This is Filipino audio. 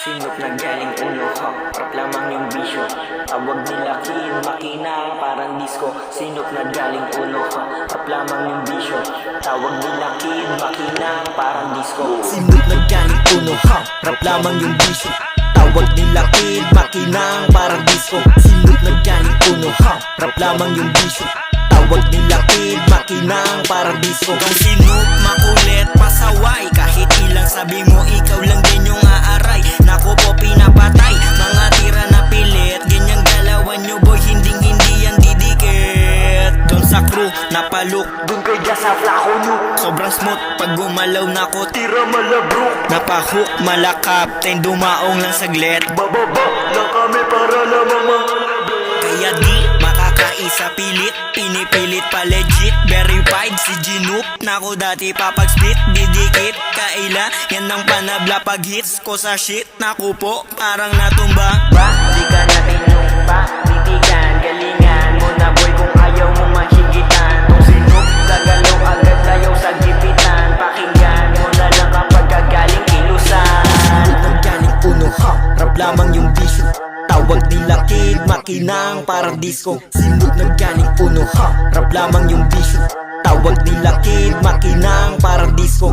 Sinop na galing uno, rap lamang yung bisyo. Tawag nila kid, makina, parang disco. Sinop na galing uno, rap lamang yung bisyo. Tawag nila kid, makina, parang disco. Sinop na galing uno, rap lamang yung bisyo. Tawag nila kid, makina, parang disco. Sinop na galing uno, rap lamang yung bisyo. Tawag nila kid, makinang parang disco. Kung Sinop makulit, pasaway. Kahit ilang sabi mo, ikaw lang din yung aaray. Naku po, pinapatay, mga tira na pilit. Ganyang galawan nyo boy, hindi yan didikit. Doon sa crew, napaluk, Dun kay sa flako nyo, sobrang smooth. Pag gumalaw na ko, tira malabro. napahook, malakapten, dumaong lang saglit. Bababa lang kami para lamang makalabi. Kaya di makakaisa pilit, pinipilit pa legit. Verified si Ginup, naku dati papag-split. Didikit, kaila, yan ang panabla pag hits ko sa shit. Naku po, parang natumba. Ba, di ka natin yung titigan. Galingan mo na boy kung ayaw mo mahigitan. Kung Sinop, gagalaw agad tayo sa gipitan. Pakinggan mo na lang kapag kagaling kilusan. Sinop na galing uno, rap lamang yung bisyo. Tawag nila kid, makinang parang disco. Sinop na galing uno, rap lamang yung bisyo. Tawag nila kid, makinang parang disco.